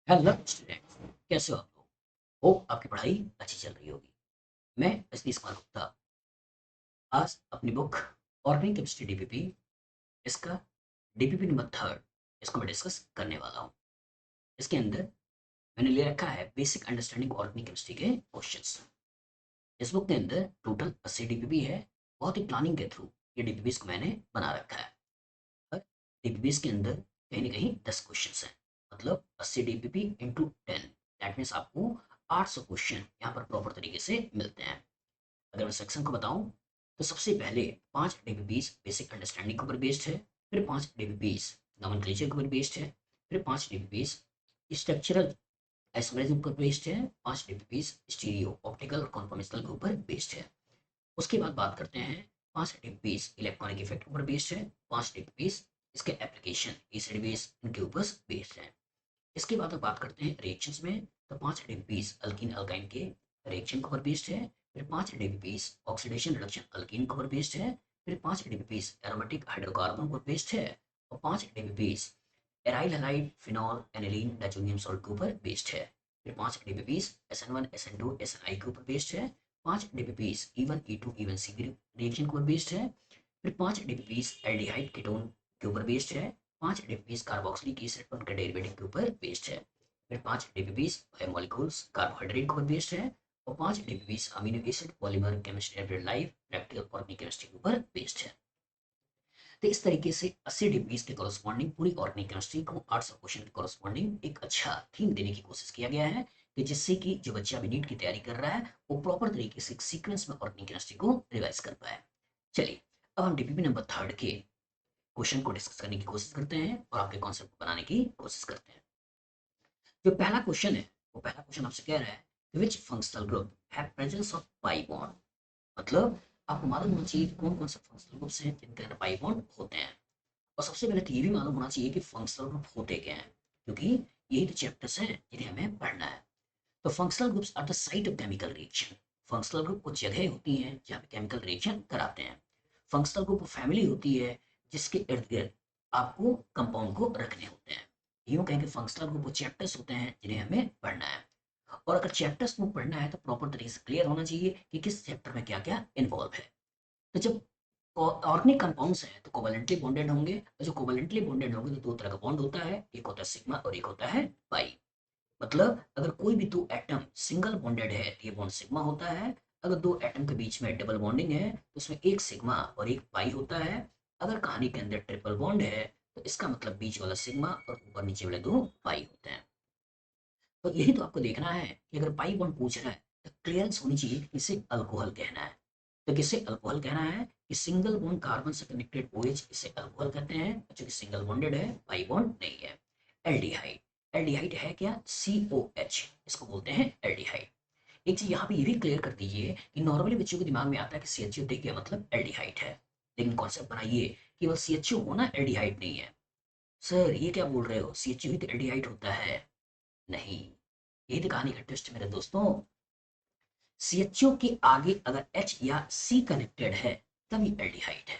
Hello students, कैसे हो आप लोग? होप आपकी पढ़ाई अच्छी चल रही होगी। मैं रजनीश कुमार गुप्ता आज अपनी बुक ऑर्गेनिक केमिस्ट्री डीपीपी, इसका डीपीपी नंबर थर्ड, इसको मैं डिस्कस करने वाला हूँ। इसके अंदर मैंने ले रखा है बेसिक अंडरस्टैंडिंग ऑर्गेनिक केमिस्ट्री के क्वेश्चंस। इस बुक के अंदर टोटल 80 डीपीपी है। बहुत ही प्लानिंग के थ्रू ये डीपीपीज को मैंने बना रखा है। पर डीपीपीज के अंदर कहीं ना कहीं 10 क्वेश्चंस हैं, मतलब 80 डीपीपी इंटू 10, दैट मीन्स आपको 800 क्वेश्चन यहाँ पर प्रॉपर तरीके से मिलते हैं। अगर मैं सेक्शन को बताऊं तो सबसे पहले 5 डीबीपीज बेसिक अंडरस्टैंडिंग के ऊपर बेस्ड है, फिर 5 डीबीपीज नॉमेनक्लेचर के ऊपर बेस्ड है, फिर 5 डीबीपीज स्ट्रक्चरल आइसोमेरिज्म के ऊपर बेस्ड है, 5 डीबीपीज स्टीरियो ऑप्टिकल और कॉन्फॉर्मेशनल के ऊपर बेस्ड है। उसके बाद बात करते हैं 5 डीबीपीज इलेक्ट्रॉनिक इफेक्ट के ऊपर बेस्ड है, 5 डीबीपीज इसके एप्लीकेशन एसिड बेस इनके ऊपर बेस्ड है। इसके बाद अब बात करते हैं रिएक्शंस में, तो 5 डीबीपीज अल्कीन अल्काइन के रिएक्शन के ऊपर बेस्ड है, फिर 5 डीबीपीज ऑक्सीडेशन रिडक्शन अल्कीन के ऊपर बेस्ड है, फिर 5 डीबीपीज एरोमेटिक हाइड्रोकार्बन के ऊपर बेस्ड है, और 5 DBPs aryl halide phenol aniline diazonium salt के ऊपर बेस्ड है, फिर 5 डीबीपीज SN1 SN2 SNI के ऊपर बेस्ड है, 5 डीबीपीज E1 E2 E1 C reaction के ऊपर बेस्ड है, फिर 5 डीबीपीज एल्डिहाइड कीटोन के ऊपर बेस्ड है, 5 डीबीपीज कार्बोक्सिलिक एसिड उनके डेरिवेटिव के ऊपर बेस्ड है, फिर 5 डीबीपीज बायोमोलिक्यूल्स कार्बोहाइड्रेट के ऊपर बेस्ड है, और 5 DBPs amino acid polymer chemistry every life practical organic chemistry के ऊपर बेस्ड है। तो इस तरीके से 80 डिग्रीज के कॉरस्पॉन्डिंग पूरी ऑर्गेनिक केमिस्ट्री को 800 क्वेश्चन के कॉरस्पॉन्डिंग एक अच्छा थीम देने की कोशिश किया गया है, कि जिससे कि जो बच्चा भी नीट की तैयारी कर रहा है वो प्रॉपर तरीके से सीक्वेंस में ऑर्गेनिक केमिस्ट्री को रिवाइज कर पाए। चलिए, अब हम डीपीपी नंबर थर्ड के क्वेश्चन को डिस्कस करने की कोशिश करते हैं और आपके कॉन्सेप्ट को बनाने की कोशिश करते हैं। जो पहला क्वेश्चन है, वो पहला क्वेश्चन आपसे कह रहा है विच functional group have presence of pi bond, मतलब आपको मालूम होना चाहिए कौन कौन से फंक्शनल ग्रुप्स हैं जिनके अंदर पाई बॉन्ड होते हैं। और सबसे पहले तो ये भी मालूम होना चाहिए कि फंक्शनल ग्रुप होते क्या हैं, क्योंकि यही तो चैप्टर्स हैं जिन्हें हमें पढ़ना है। तो functional groups are the site of chemical reaction. Functional group कुछ जगह होती हैं जहाँ पे केमिकल रिएक्शन कराते हैं। फंक्शनल ग्रुप फैमिली होती है जिसके इर्द गिर्द आपको कंपाउंड को रखने होते हैं। यूं कहें कि फंक्शनल ग्रुप वो चैप्टर्स होते हैं जिन्हें हमें पढ़ना है। और अगर चैप्टर्स को पढ़ना है तो प्रॉपर तरीके से क्लियर होना चाहिए कि किस चैप्टर में क्या क्या इन्वॉल्व है। तो जब ऑर्गेनिक कंपाउंड्स हैं तो कोवैलेंटली बॉन्डेड होंगे, और जो कोवैलेंटली बॉन्डेड होंगे तो दो तरह का बॉन्ड होता है, एक होता है सिग्मा और एक होता है पाई। मतलब अगर कोई भी दो एटम सिंगल बॉन्डेड है तो ये बॉन्ड सिग्मा होता है। अगर दो एटम के बीच में डबल बॉन्डिंग है तो उसमें एक सिग्मा और एक पाई होता है। अगर कहानी के अंदर ट्रिपल बॉन्ड है तो इसका मतलब बीच वाला सिग्मा और ऊपर नीचे वाले दो पाई होते हैं। तो यही तो आपको देखना है कि अगर पाई बॉन्ड पूछ रहा है तो क्लियरेंस होनी चाहिए कि इसे अल्कोहल कहना है। तो किसे अल्कोहल कहना है कि सिंगल बॉन्ड कार्बन से कनेक्टेड OH इसे अल्कोहल कहते हैं, जो कि सिंगल बॉन्डेड है, पाई बॉन्ड नहीं है। एल्डिहाइड, एल्डिहाइड है क्या? COH, इसको बोलते हैं एल्डिहाइड। एक चीज यहाँ पे ये भी क्लियर कर दीजिए कि नॉर्मली बच्चों के दिमाग में आता है कि CHO देख के मतलब एल्डिहाइड है, लेकिन कॉन्सेप्ट बनाइए केवल CHO होना एल्डिहाइड नहीं है। सर ये क्या बोल रहे हो, CHO ही तो एल्डिहाइड होता है? नहीं, यही तो कहानी का ट्विस्ट मेरे दोस्तों। CHO के आगे अगर H या C कनेक्टेड है तभी एल्डिहाइड है।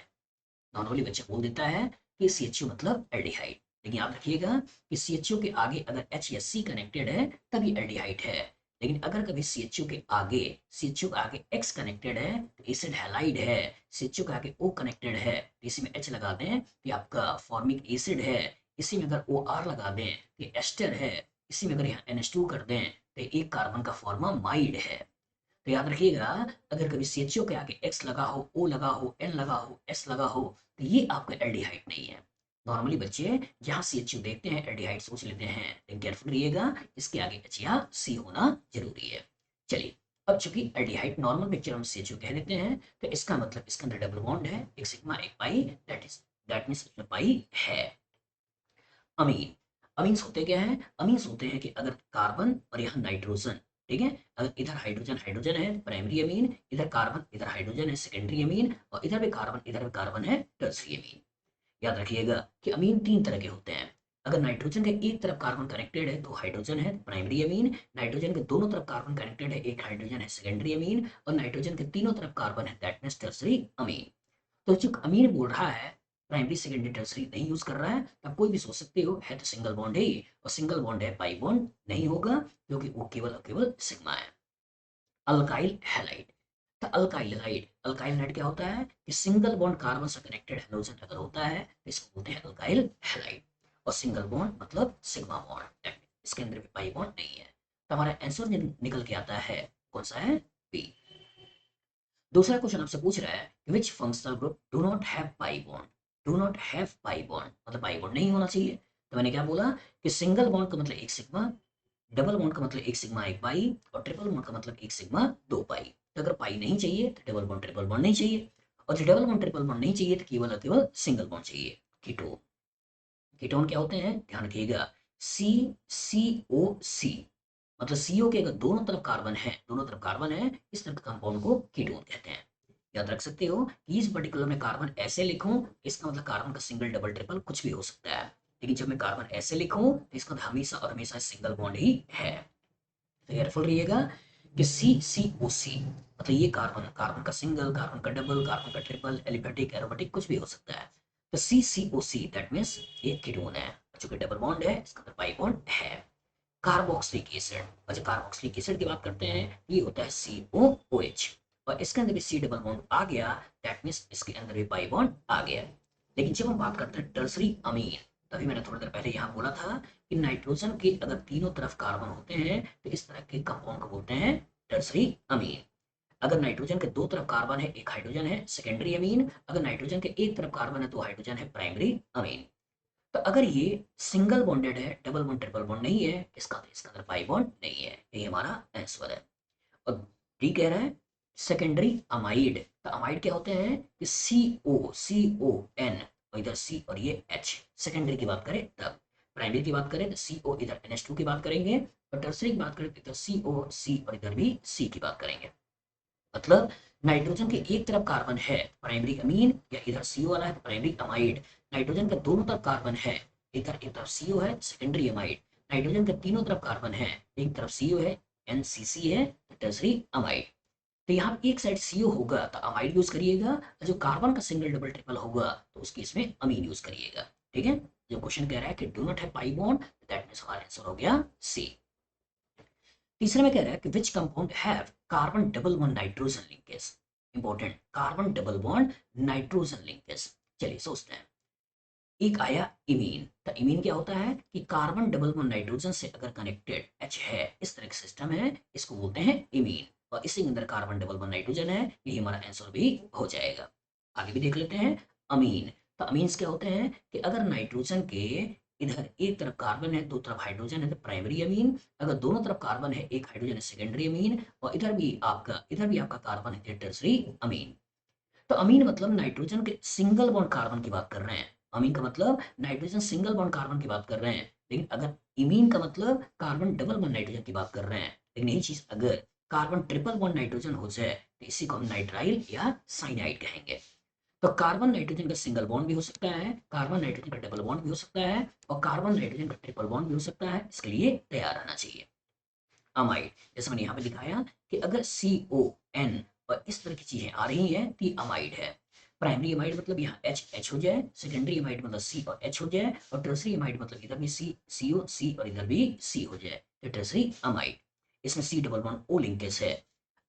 नॉर्मली बच्चा बोल देता है कि CHO मतलब एल्डिहाइड, लेकिन याद रखिएगा कि CHO के आगे अगर H या C कनेक्टेड है तभी एल्डिहाइड है। लेकिन अगर कभी CHO के आगे X कनेक्टेड है तो एसिड हैलाइड है। CHO के आगे O कनेक्टेड है तो इसी में H लगा दें तो आपका फॉर्मिक एसिड है। इसी में अगर OR लगा दें तो एस्टर है। इसी में अगर यहाँ NH2 कर दें तो एक कार्बन का फॉर्मामाइड है। तो याद रखिएगा, अगर कभी CHO के आगे X लगा हो, O लगा हो, N लगा हो, S लगा हो तो ये आपका एल्डिहाइड नहीं है। नॉर्मली बच्चे जहाँ CHO देखते हैं एल्डिहाइड सोच लेते हैं, लेकिन केयरफुल रहिएगा, इसके आगे H या C होना जरूरी है। चलिए, अब चूंकि एल्डिहाइड नॉर्मल पिक्चर हम CHO कह देते हैं तो इसका मतलब इसके अंदर डबल बॉन्ड है, एक सिग्मा एक पाई, दैट मीन्स इसमें पाई है। अमीन, अमीन्स होते क्या हैं? अमीन्स होते हैं कि अगर कार्बन और यहाँ नाइट्रोजन, ठीक है, अगर इधर हाइड्रोजन हाइड्रोजन है प्राइमरी अमीन, इधर कार्बन इधर हाइड्रोजन है सेकेंडरी अमीन, और इधर भी कार्बन है टर्सरी अमीन। याद रखिएगा कि अमीन तीन तरह के होते हैं। अगर नाइट्रोजन के एक तरफ कार्बन कनेक्टेड है तो हाइड्रोजन है प्राइमरी अमीन, नाइट्रोजन के दोनों तरफ कार्बन कनेक्टेड है एक हाइड्रोजन है सेकेंडरी अमीन, और नाइट्रोजन के तीनों तरफ कार्बन है दैट मीन्स टर्सरी अमीन। तो जो अमीन बोल रहा है प्राइमरी सेकेंडरी टर्सरी नहीं यूज कर रहा है, तब कोई भी सोच सकते हो है तो सिंगल बॉन्ड है ये, और सिंगल बॉन्ड है पाई बॉन्ड नहीं होगा, क्योंकि वो केवल और केवल सिग्मा है। अल्काइल हैलाइड, तो अल्काइल हैलाइड, अल्काइल हैलाइड क्या होता है कि सिंगल बॉन्ड कार्बन से कनेक्टेड हेलोजन अगर होता है तो इसको बोलते हैं अल्काइल हैलाइड, और सिंगल बॉन्ड मतलब सिग्मा बॉन्ड, इसके अंदर भी पाई बॉन्ड नहीं है। तो हमारा आंसर निकल के आता है कौन सा है, बी। दूसरा क्वेश्चन आपसे पूछ रहा है विच functional group do not have pi bond, do not have pi bond मतलब पाई बॉन्ड नहीं होना चाहिए। तो मैंने क्या बोला कि सिंगल बॉन्ड का मतलब एक सिग्मा, डबल बॉन्ड का मतलब एक सिग्मा एक पाई, और ट्रिपल बॉन्ड का मतलब एक सिग्मा दो पाई। तो अगर पाई नहीं चाहिए तो डबल बॉन्ड ट्रिपल बॉन्ड नहीं चाहिए, और जो डबल बॉन्ड ट्रिपल बॉन्ड नहीं चाहिए तो केवल और केवल सिंगल बॉन्ड चाहिए। कीटोन, कीटोन क्या होते हैं ध्यान रखिएगा, सी सी ओ सी, मतलब सीओ के अगर दोनों तरफ कार्बन है, दोनों तरफ कार्बन है, इस तरह के कंपाउंड को कीटोन कहते हैं। याद रख सकते हो कि इस पर्टिकुलर में कार्बन ऐसे लिखूं, इसका मतलब कार्बन का सिंगल डबल ट्रिपल कुछ भी हो सकता है, लेकिन जब मैं कार्बन ऐसे लिखूं तो इसका मतलब हमेशा और हमेशा सिंगल बॉन्ड ही है। तो केयरफुल रहिएगा कि सी सी ओ सी मतलब ये कार्बन, कार्बन का सिंगल, कार्बन का डबल, कार्बन का ट्रिपल, एलिफेटिक एरोमेटिक कुछ भी हो सकता है। तो सी सी ओ सी दैट मीन्स ये कीटोन है, चूंकि डबल बॉन्ड है इसका मतलब पाई बॉन्ड है। कार्बोक्सिलिक एसिड, और जब कार्बोक्सिलिक एसिड की बात करते हैं ये होता है COOH, और इसके अंदर भी सी डबल बॉन्ड आ गया, दैट मीन्स इसके अंदर भी पाई बॉन्ड आ गया। लेकिन जब हम बात करते हैं टर्सरी अमीन, तभी मैंने थोड़ी देर पहले यहाँ बोला था कि नाइट्रोजन के अगर तीनों तरफ कार्बन होते हैं तो इस तरह के कंपाउंड को बोलते हैं टर्सरी अमीन। अगर नाइट्रोजन के दो तरफ कार्बन है एक हाइड्रोजन है सेकेंडरी अमीन, अगर नाइट्रोजन के एक तरफ कार्बन है तो हाइड्रोजन है प्राइमरी अमीन। तो अगर ये सिंगल बॉन्डेड है, डबल बॉन्ड ट्रिपल बॉन्ड नहीं है, इसका अंदर पाई बॉन्ड नहीं है, ये हमारा आंसर है। और डी कह रहा है सेकेंडरी अमाइड, तो अमाइड क्या होते हैं कि CON, और इधर C और ये H, सेकेंडरी की बात करें तब। प्राइमरी की बात करें तो CO इधर NH2 की बात करेंगे, और टर्सरी की बात करें तो इधर COC और इधर भी C की बात करेंगे। मतलब नाइट्रोजन के एक तरफ कार्बन है प्राइमरी अमीन, या इधर सीओ वाला है तो प्राइमरी अमाइड। नाइट्रोजन के दोनों तरफ कार्बन है, इधर एक तरफ सीओ है सेकेंडरी अमाइड। नाइट्रोजन के तीनों तरफ कार्बन है, एक तरफ सीओ है NCC है तो टर्सरी अमाइड। तो यहाँ एक साइड सीओ होगा तो अमाइड यूज करिएगा, और जो कार्बन का सिंगल डबल ट्रिपल होगा तो उसके इसमें अमीन यूज करिएगा। ठीक है, जो क्वेश्चन कह रहा है कि do not have pi bond, that means हमारा आंसर हो गया सी। तीसरे में कह रहा है कि which compound have carbon double bond nitrogen linkage, important, carbon double bond nitrogen linkage. चलिए सोचते हैं, एक आया इमीन, तो इमीन क्या होता है कि कार्बन डबल बॉन्ड नाइट्रोजन से अगर कनेक्टेड H है, इस तरह का सिस्टम है, इसको बोलते हैं इमीन, और इसी के अंदर कार्बन डबल बॉन्ड नाइट्रोजन है, ये हमारा आंसर भी हो जाएगा। आगे भी देख लेते हैं अमीन। तो अमीन्स क्या होते हैं कि अगर नाइट्रोजन के इधर एक तरफ कार्बन है दो तरफ हाइड्रोजन है तो प्राइमरी अमीन, अगर दोनों तरफ कार्बन है एक हाइड्रोजन है सेकेंडरी अमीन, और इधर भी आपका कार्बन है टर्सरी अमीन। तो अमीन मतलब नाइट्रोजन के सिंगल बॉन्ड कार्बन की बात कर रहे हैं, अमीन का मतलब नाइट्रोजन सिंगल बॉन्ड कार्बन की बात कर रहे हैं। लेकिन अगर इमीन का मतलब कार्बन डबल बॉन्ड नाइट्रोजन की बात कर रहे हैं। लेकिन यही चीज अगर कार्बन ट्रिपल बॉन्ड नाइट्रोजन हो जाए तो इसी को हम नाइट्राइल या साइनाइड कहेंगे। तो कार्बन नाइट्रोजन का सिंगल बॉन्ड भी हो सकता है, कार्बन नाइट्रोजन का डबल बॉन्ड भी हो सकता है, और कार्बन नाइट्रोजन का ट्रिपल बॉन्ड भी हो सकता है, इसके लिए तैयार रहना चाहिए। अमाइड, जैसे मैंने यहाँ पे दिखाया कि अगर CON और इस तरह की चीजें आ रही हैं तो ये अमाइड है। प्राइमरी अमाइड मतलब यहाँ H हो जाए, सेकेंडरी अमाइड मतलब C और H हो जाए, और टर्सरी अमाइड मतलब इधर भी CO C और इधर भी C हो जाए, तो टर्सरी अमाइड। इसमें C double bond O linkage है।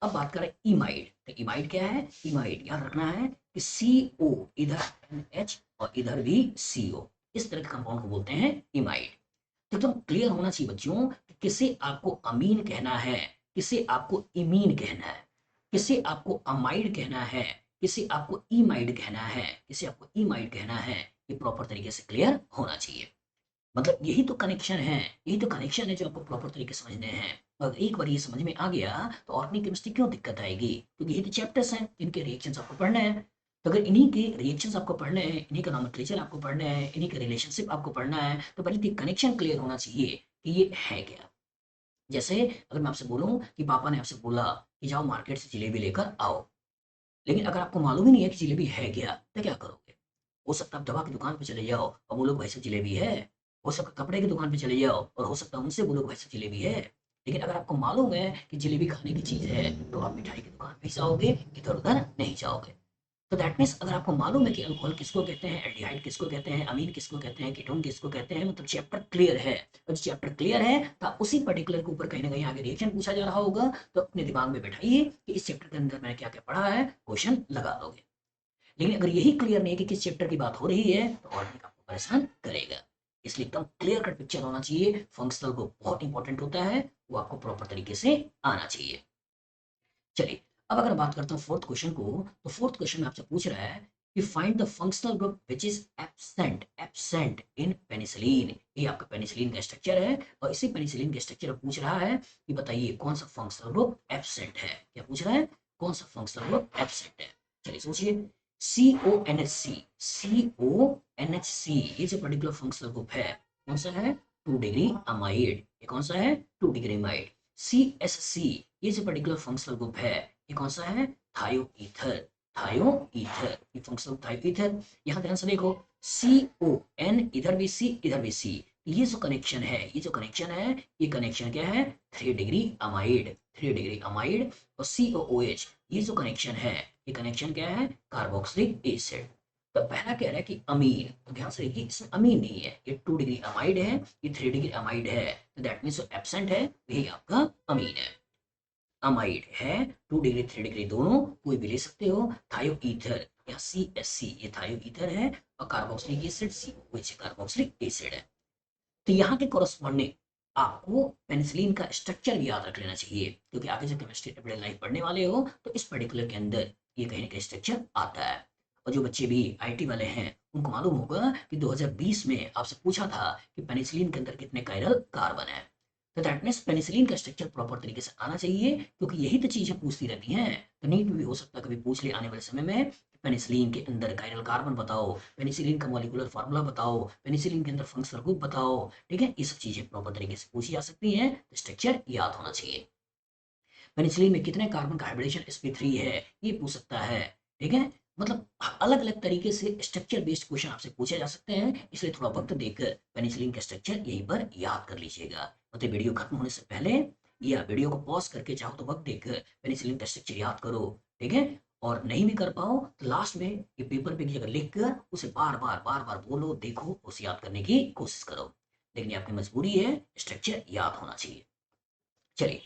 अब बात करें इमाइड, तो इमाइड क्या है, इमाइड याद रखना है कि CO इधर NH और इधर भी CO, इस तरह के कंपाउंड को बोलते हैं इमाइड। तो एकदम क्लियर होना चाहिए बच्चों कि किसे आपको अमीन कहना है, किसे आपको इमीन कहना है, किसे आपको अमाइड कहना है, किसे आपको इमाइड कहना है, किसे आपको इमाइड कहना है, ये प्रॉपर तरीके से क्लियर होना चाहिए। मतलब यही तो कनेक्शन है, यही तो कनेक्शन है जो आपको प्रॉपर तरीके से समझने हैं। अगर एक बार ये समझ में आ गया तो ऑर्गेनिक केमिस्ट्री क्यों दिक्कत आएगी, क्योंकि यही तो चैप्टर्स हैं इनके रिएक्शंस आपको पढ़ने हैं। तो अगर इन्हीं के रिएक्शंस आपको पढ़ने हैं, इन्हीं का नॉमेनक्लेचर आपको पढ़ना है, इन्हीं का रिलेशनशिप आपको पढ़ना है, तो पहले तो कनेक्शन क्लियर होना चाहिए कि ये है क्या। जैसे अगर मैं आपसे बोलूं कि पापा ने आपसे बोला कि जाओ मार्केट से जलेबी लेकर आओ, लेकिन अगर आपको मालूम ही नहीं है कि जलेबी है क्या, तो क्या करोगे। हो सकता है आप दवा की दुकान पे चले जाओ और बोलो भाई साहब जलेबी है, हो सकता है कपड़े की दुकान पे चले जाओ और हो सकता है उनसे बोलो भाई साहब जलेबी है। लेकिन अगर आपको मालूम है कि जलेबी खाने की चीज है तो आप मिठाई की दुकान पे ही जाओगे, इधर उधर नहीं जाओगे। तो दैट मीन्स अगर आपको मालूम है कि अल्कोहल किसको कहते हैं, एल्डिहाइड किसको कहते हैं, अमीन किसको कहते हैं, कीटोन किसको कहते हैं, मतलब चैप्टर क्लियर है। और चैप्टर क्लियर है तो उसी पर्टिकुलर के ऊपर कहीं ना कहीं आगे रिएक्शन पूछा जा रहा होगा, तो अपने दिमाग में बैठाइए कि इस चैप्टर के अंदर मैंने क्या क्या पढ़ा है, क्वेश्चन लगा दोगे। लेकिन अगर यही क्लियर नहीं है कि किस चैप्टर की बात हो रही है तो और भी आपको परेशान करेगा। इसलिए एकदम क्लियर कट पिक्चर होना चाहिए। फंक्शनल ग्रुप बहुत इंपॉर्टेंट होता है, वो आपको प्रॉपर तरीके से आना चाहिए। चलिए, अब अगर बात करता हूँ फोर्थ क्वेश्चन को, तो फोर्थ क्वेश्चन में आपसे पूछ रहा है कि find the functional group which is absent absent in penicillin. ये आपका पेनिसिलिन का स्ट्रक्चर है, और इसी पेनिसिलिन के स्ट्रक्चर में पूछ रहा है कि बताइए कौन सा फंक्शनल ग्रुप एब्सेंट है। क्या पूछ रहा है? कौन सा फंक्शनल ग्रुप एब्सेंट है। चलिए सोचिए, CONHC, CONHC ये जो पर्टिकुलर फंक्शनल ग्रुप है, कौन सा है? 2 डिग्री अमाइड। ये कौन सा है? 2 डिग्री अमाइड। CSC ये जो पर्टिकुलर फंक्शनल ग्रुप है, ये कौन सा है? थायो ईथर। थायो ईथर, ये फंक्शनल थायो ईथर। यहाँ ध्यान से देखो, CON, इधर भी C इधर भी C, ये जो कनेक्शन है, ये जो कनेक्शन है, ये कनेक्शन क्या है? 3 डिग्री अमाइड, 3 डिग्री अमाइड। और COOH ये जो कनेक्शन है, ये कनेक्शन क्या है? Carboxylic acid. तो पहला कह रहा है कि अमीन, तो ध्यान से देखिए इसमें अमीन नहीं है, ये 2 डिग्री अमाइड है, ये 3 डिग्री अमाइड है, तो दैट मीन्स एब्सेंट है, यही आपका अमीन है। अमाइड है, 2 डिग्री 3 डिग्री दोनों कोई भी ले सकते हो। थायो ईथर या CSC ये थायो ईथर है, और carboxylic acid COOH carboxylic acid है। तो यहाँ के कॉरस्पॉन्डिंग आपको पेनिसिलिन का स्ट्रक्चर भी याद रख लेना चाहिए, क्योंकि आगे जब केमिस्ट्री अपने लाइफ पढ़ने वाले हो तो इस पर्टिकुलर के अंदर ये कहीं ना कहीं स्ट्रक्चर आता है। और जो बच्चे भी IT वाले हैं उनको मालूम होगा कि 2020 में आपसे पूछा था कि पेनिसिलिन के अंदर कितने कायरल कार्बन है। तो दैट मीन्स पेनिसिलिन का स्ट्रक्चर प्रॉपर तरीके से आना चाहिए, क्योंकि यही तो चीजें पूछती रहती हैं। तो नीट भी हो सकता है कभी पूछ ले आने वाले समय में, पेनिसिलिन के अंदर कायरल कार्बन बताओ, पेनिसिलिन का मॉलिक्यूलर फार्मूला बताओ, पेनिसिलिन के अंदर फंक्शनल ग्रुप बताओ। ठीक है, ये सब चीजें प्रॉपर तरीके से पूछी जा सकती हैं, तो स्ट्रक्चर याद होना चाहिए। पेनिसिलिन में कितने कार्बन का हाइब्रिडेशन sp3 है, ये पूछ सकता है। ठीक है, मतलब अलग अलग तरीके से स्ट्रक्चर बेस्ड क्वेश्चन आपसे पूछे जा सकते हैं, इसलिए थोड़ा वक्त देकर पेनिसिलिन का स्ट्रक्चर यहीं पर याद कर लीजिएगा। मतलब वीडियो खत्म होने से पहले या वीडियो को पॉज करके चाहो तो वक्त देकर पेनिसिलिन का स्ट्रक्चर याद करो। ठीक है, और नहीं भी कर पाओ तो लास्ट में ये पेपर पे की जगह लिख कर उसे बार बार बोलो, देखो, उसे याद करने की कोशिश करो। लेकिन ये आपकी मजबूरी है, स्ट्रक्चर याद होना चाहिए। चलिए,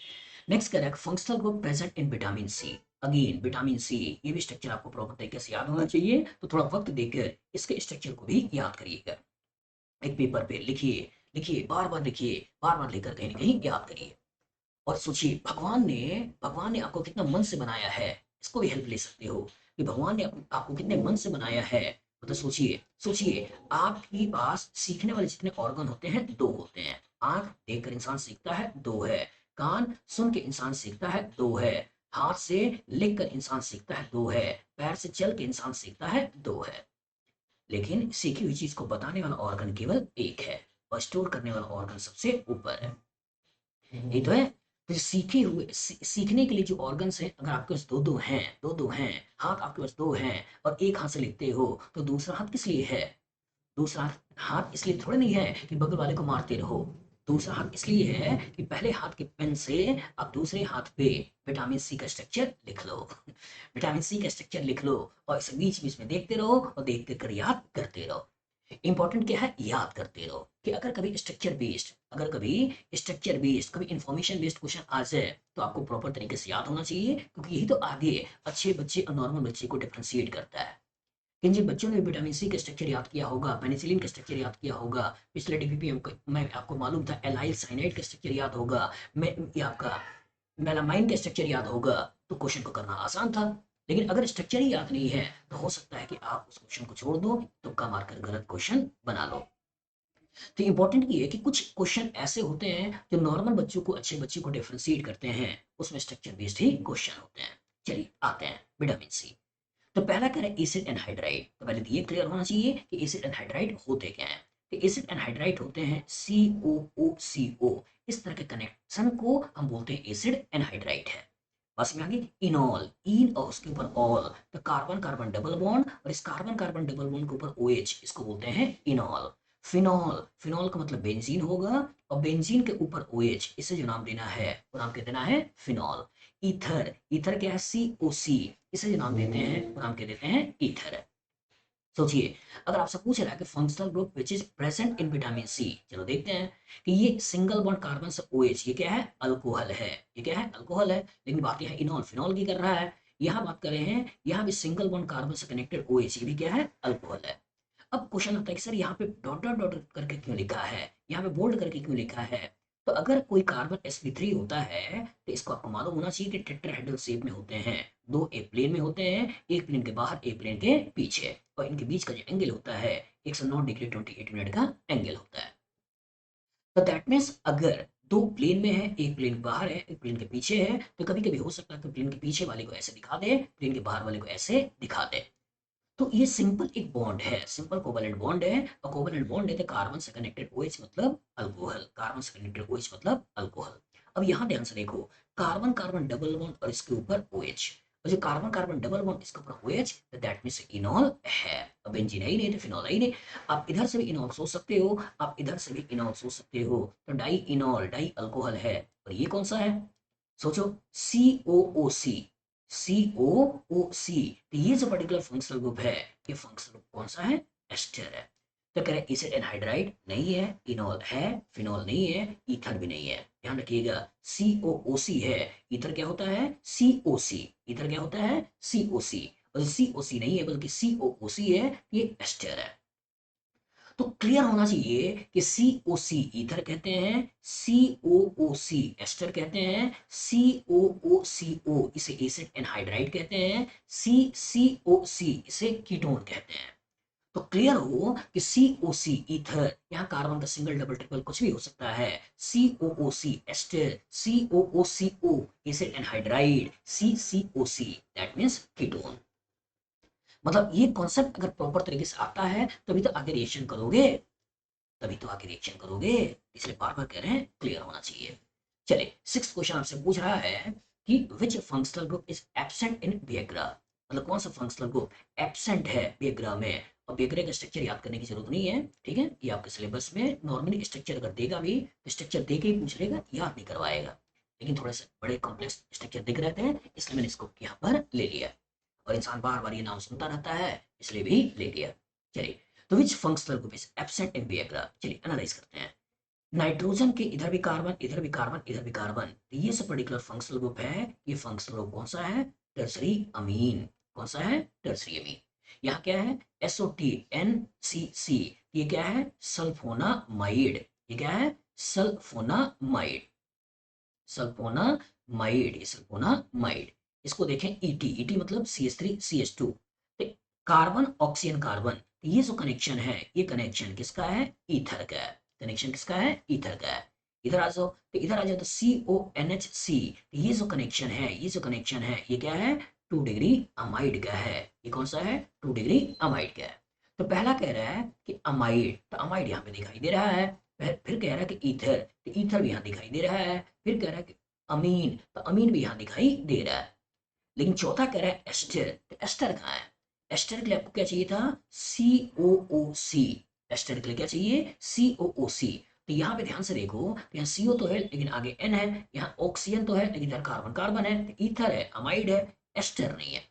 नेक्स्ट कह रहा है functional group present in vitamin C. Again vitamin C, ये भी स्ट्रक्चर आपको प्रॉपर तरीके से याद होना चाहिए, तो थोड़ा वक्त देकर इसके स्ट्रक्चर को भी याद करिएगा। एक पेपर पे लिखिए, लिखिए, बार बार लेकर कहीं ना कहीं याद करिए। और सोचिए, भगवान ने आपको कितना मन से बनाया है, इसको भी हेल्प ले सकते हो कि भगवान ने आपको कितने मन से बनाया है। मतलब सोचिए, सोचिए, आपके पास सीखने वाले जितने ऑर्गन होते हैं 2 होते हैं। आंख देखकर इंसान सीखता है, 2 है। कान सुन के इंसान सीखता है, 2 है। हाथ से लिख कर इंसान सीखता है, 2 है। पैर से चल के इंसान सीखता है, 2 है। लेकिन सीखी हुई चीज को बताने वाला ऑर्गन केवल 1 है, और स्टोर करने वाला ऑर्गन सबसे ऊपर है। ये तो है। तो सीखे हुए सीखने के लिए जो ऑर्गन्स हैं, अगर आपके पास दो हैं, हाथ आपके पास 2 हैं, और एक हाथ से लिखते हो, तो दूसरा हाथ किस लिए है? दूसरा हाथ इसलिए थोड़े नहीं है कि बगल वाले को मारते रहो। दूसरा हाथ इसलिए है कि पहले हाथ के पेन से आप दूसरे हाथ पे विटामिन सी का स्ट्रक्चर लिख लो। विटामिन सी का स्ट्रक्चर लिख लो, और इसे बीच बीच में देखते रहो, और देखते कर याद करते रहो। इंपॉर्टेंट क्या है? याद करते रहो। कि अगर कभी स्ट्रक्चर बेस्ड, कभी इंफॉर्मेशन बेस्ड क्वेश्चन आ जाए, तो आपको प्रॉपर तरीके से याद होना चाहिए, क्योंकि यही तो आगे अच्छे बच्चे और नॉर्मल बच्चे को डिफरेंशिएट करता है। किन जिन बच्चों ने विटामिन सी का स्ट्रक्चर याद किया होगा, पेनिसिलिन का स्ट्रक्चर याद किया होगा, पिछले DPPM में आपको मालूम था एलाइल साइनाइड का स्ट्रक्चर याद होगा, मैं ये आपका मेलामाइन का स्ट्रक्चर याद होगा, तो क्वेश्चन को करना आसान था। लेकिन अगर स्ट्रक्चर ही याद नहीं है, तो हो सकता है कि आप उस क्वेश्चन को छोड़ दो, तुक्का मारकर गलत क्वेश्चन बना लो। तो इंपॉर्टेंट ये है कि कुछ क्वेश्चन ऐसे होते हैं जो नॉर्मल बच्चों को, अच्छे बच्चे को डिफरेंशिएट करते हैं, उसमें स्ट्रक्चर बेस्ड ही क्वेश्चन होते हैं। चलिए आते हैं विटामिन सी। तो पहला क्या है? Acid anhydride. तो पहले तो ये क्लियर होना चाहिए कि एसिड एनहाइड्राइड होते क्या हैं। तो एसिड एनहाइड्राइड होते हैं COOCO, इस तरह के कनेक्शन को हम बोलते हैं एसिड एनहाइड्राइड है। बस में आगे इनॉल, इन और उसके ऊपर ऑल, तो कार्बन कार्बन डबल बॉन्ड, और इस कार्बन कार्बन डबल बॉन्ड के ऊपर OH, इसको बोलते हैं इनॉल। फिनॉल, फिनॉल का मतलब बेंजीन होगा, और बेंजीन के ऊपर OH, इसे जो नाम देना है वो नाम क्या देना है, फिनॉल। ईथर, ईथर क्या है, COC, इसे जो नाम देते हैं वो नाम क्या देते हैं, ईथर। सोचिए, अगर आपसे पूछ रहा है कि functional group which is present in vitamin C, चलो देखते हैं कि ये सिंगल बॉन्ड कार्बन से OH, ये क्या है, अल्कोहल है, ये क्या है, अल्कोहल है। लेकिन बात यह है इनॉल फिनॉल की कर रहा है। यहाँ बात कर रहे हैं, यहाँ भी सिंगल बॉन्ड कार्बन से कनेक्टेड OH, ये भी क्या है, अल्कोहल है। अब क्वेश्चन आता है कि सर यहाँ पे डॉट डॉट डॉट करके क्यों लिखा है, यहाँ पे बोल्ड करके क्यों लिखा है। तो अगर कोई कार्बन sp3 होता है तो इसको आपको मालूम होना चाहिए कि टेट्राहेड्रल शेप में होते हैं, दो एक प्लेन में होते हैं, एक प्लेन के बाहर एक प्लेन के पीछे, और इनके बीच का जो एंगल होता है 109 डिग्री 28 मिनट का एंगल होता है। तो दैट मीन्स अगर दो प्लेन में है, एक प्लेन बाहर है एक प्लेन के पीछे है, तो कभी कभी हो सकता है कि प्लेन के पीछे वाले को ऐसे दिखा दे, प्लेन के बाहर वाले को ऐसे दिखा दे। तो ये सिंपल एक बॉन्ड है, सिंपल कोवैलेंट बॉन्ड है, और कोवैलेंट बॉन्ड है तो कार्बन से कनेक्टेड OH मतलब अल्कोहल, कार्बन से कनेक्टेड OH मतलब अल्कोहल। अब यहाँ ध्यान से देखो, कार्बन कार्बन डबल बॉन्ड और इसके ऊपर OH, और जो कार्बन कार्बन डबल बॉन्ड इसके ऊपर OH, तो दैट मींस इनॉल है। अब बेंजीन है ही नहीं तो फिनॉल है ही नहीं। आप इधर से भी इनॉल सोच सकते हो, आप इधर से भी इनॉल सोच सकते हो, तो डाई इनॉल, डाई अल्कोहल है। और ये कौन सा है, सोचो, COOC, COOC। तो ये जो पर्टिकुलर फंक्शनल ग्रुप है, ये फंक्शनल ग्रुप कौन सा है, एस्टर है। तो कह रहे एसिड एनहाइड्राइड नहीं है, इनॉल है, फिनॉल नहीं है, ईथर भी नहीं है। ध्यान रखिएगा, COOC है, ईथर क्या होता है, COC, ईथर क्या होता है, COC। और COC नहीं है बल्कि COOC है, ये एस्टर है। तो क्लियर होना चाहिए कि COC ईथर कहते हैं, COOC एस्टर कहते हैं, COOCO इसे एसिड एनहाइड्राइड कहते हैं, CCOC इसे कीटोन कहते हैं। तो क्लियर हो कि COC ईथर, यहाँ कार्बन का सिंगल डबल ट्रिपल कुछ भी हो सकता है, COOC ester, COOCO acid anhydride, CCOC that means ketone. मतलब ये कॉन्सेप्ट अगर प्रॉपर तरीके से आता है तभी तो आगे रिएक्शन करोगे, तभी तो आगे रिएक्शन करोगे। इसलिए बार बार कह रहे हैं क्लियर होना चाहिए। चलिए, सिक्स क्वेश्चन आपसे पूछ रहा है कि which functional group is absent in Viagra, मतलब कौन सा फंक्शनल ग्रुप एब्सेंट है विएग्रा में। और विएग्रा का स्ट्रक्चर याद करने की जरूरत नहीं है, ठीक है, ये आपके सिलेबस में नॉर्मली स्ट्रक्चर अगर देगा भी तो स्ट्रक्चर दे के ही पूछ लेगा, याद नहीं करवाएगा। लेकिन थोड़े से बड़े कॉम्प्लेक्स स्ट्रक्चर दिख रहे थे, इसलिए मैंने इसको यहाँ पर ले लिया, और इंसान बार बार ये नाम सुनता रहता है इसलिए भी ले लिया। चलिए, तो which functional group is absent in Viagra, चलिए एनालाइज करते हैं। नाइट्रोजन के इधर भी कार्बन, इधर भी कार्बन, इधर भी कार्बन, तो ये सब पर्टिकुलर फंक्शनल ग्रुप है। ये फंक्शनल ग्रुप कौन सा है, टर्सरी अमीन। कौन सा है, टर्सरी अमीन। यहाँ क्या है, SOTNCC, ये क्या है, सल्फोनामाइड, ये क्या है, सल्फोनामाइड, सल्फोनामाइड, ये सल्फोनामाइड। इसको देखें, ET मतलब CH3CH2, कार्बन ऑक्सीजन कार्बन, ये जो कनेक्शन है, ये कनेक्शन किसका है, ईथर का है। कनेक्शन किसका है, ईथर का है। इधर आ जाओ, तो इधर आ जाओ तो CONH, ये जो कनेक्शन है, ये जो कनेक्शन है, ये क्या है, 2 डिग्री अमाइड का है। ये कौन सा है, 2 डिग्री अमाइड का है। तो पहला कह रहा है कि अमाइड, तो अमाइड यहाँ पे दिखाई दे रहा है। फिर कह रहा है कि ईथर, तो ईथर भी यहाँ दिखाई दे रहा है। फिर कह रहा है कि अमीन, तो अमीन भी यहाँ दिखाई दे रहा है। लेकिन चौथा कह रहा है एस्टर, तो एस्टर कहाँ है, एस्टर के लिए आपको क्या चाहिए था, COOC। एस्टर के लिए क्या चाहिए, COOC। तो यहाँ पे ध्यान से देखो, तो यहाँ CO तो है लेकिन आगे N है, यहाँ ऑक्सीजन तो है लेकिन इधर कार्बन कार्बन है, तो ईथर है, अमाइड है, एस्टर नहीं है।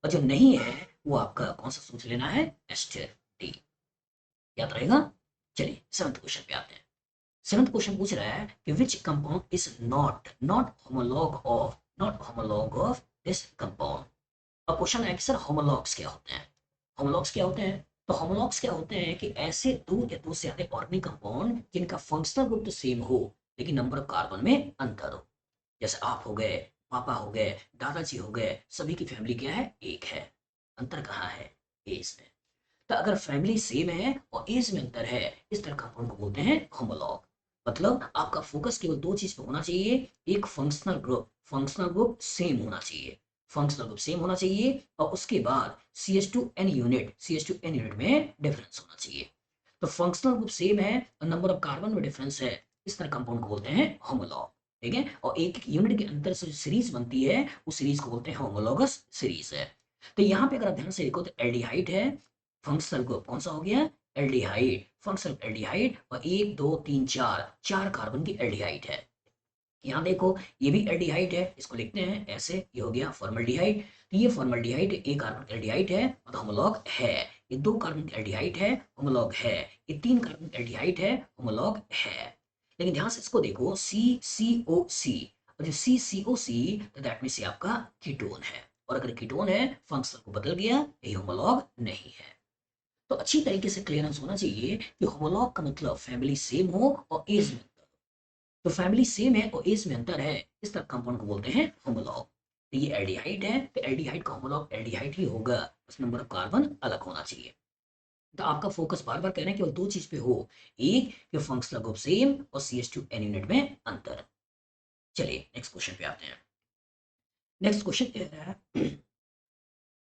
और जो नहीं है वो आपका कौन सा सोच लेना है, एस्टर, D, याद रहेगा। चलिए सेवंथ क्वेश्चन पे आते हैं। सेवंथ क्वेश्चन पूछ रहा है कि which compound is not not homologue of, not homologue of this compound. अब क्वेश्चन है कि सर होमोलॉग्स क्या होते हैं, होमोलॉग्स क्या होते हैं। तो होमोलॉग्स क्या होते हैं कि ऐसे दो या दो से ज्यादा ऑर्गेनिक कंपाउंड जिनका फंक्शनल ग्रुप तो सेम हो लेकिन नंबर ऑफ कार्बन में अंतर हो। जैसे आप हो गए, पापा हो गए, दादाजी हो गए, सभी की फैमिली क्या है, एक है। अंतर कहाँ है, एज में। तो अगर फैमिली सेम है और एज में अंतर है, इस तरह कंपाउंड को बोलते हैं होमोलॉग। मतलब आपका फोकस केवल दो चीज पे होना चाहिए, एक functional group, functional group same होना चाहिए, फंक्शनल ग्रुप सेम होना चाहिए, और उसके बाद CH2N यूनिट, CH2N यूनिट में डिफरेंस होना चाहिए। तो फंक्शनल ग्रुप सेम है और नंबर ऑफ कार्बन में डिफरेंस है, इस तरह कंपाउंड को बोलते हैं होमोलॉग। ठीक है, और एक एक यूनिट के अंतर से जो सीरीज बनती है उस सीरीज को बोलते हैं होमोलॉगस सीरीज है। तो यहाँ पे अगर आप ध्यान से देखो तो एल्डिहाइड है, फंक्शनल ग्रुप कौन सा हो गया, एल्डिहाइड, फंक्शनल एल्डिहाइड, और 1 2 3 4 कार्बन की एल्डिहाइड है। यहाँ देखो ये भी एल्डिहाइड है, इसको लिखते हैं ऐसे, ये हो गया फॉर्मल्डिहाइड। तो ये फॉर्मल्डिहाइड एक कार्बन एल्डिहाइड है और होमोलॉग है। ये 2 कार्बन एल्डिहाइड है, होमोलॉग है। ये 3 कार्बन एल्डिहाइड है, होमोलॉग है। लेकिन ध्यान से इसको देखो, सी सी ओ सी, और जो सी सी ओ सी, तो दैट मीन्स ये आपका कीटोन है। और अगर कीटोन है, फंक्शनल को बदल गया, ये होमोलॉग नहीं है। तो अच्छी तरीके से क्लियरेंस होना चाहिए कि होमोलॉग का मतलब फैमिली सेम हो और एज में, तो फैमिली सेम है और एज में अंतर है, इस तरह कंपाउंड को बोलते हैं होमोलॉग। तो ये एल्डिहाइड है, तो एल्डिहाइड का होमोलॉग एल्डिहाइड ही होगा, बस नंबर ऑफ कार्बन अलग होना चाहिए। तो आपका फोकस बार बार कह रहे हैं केवल 2 चीज पे हो, एक कि फंक्शनल ग्रुप सेम और CH2 n यूनिट में अंतर। चलिए नेक्स्ट क्वेश्चन पे आते हैं। नेक्स्ट क्वेश्चन है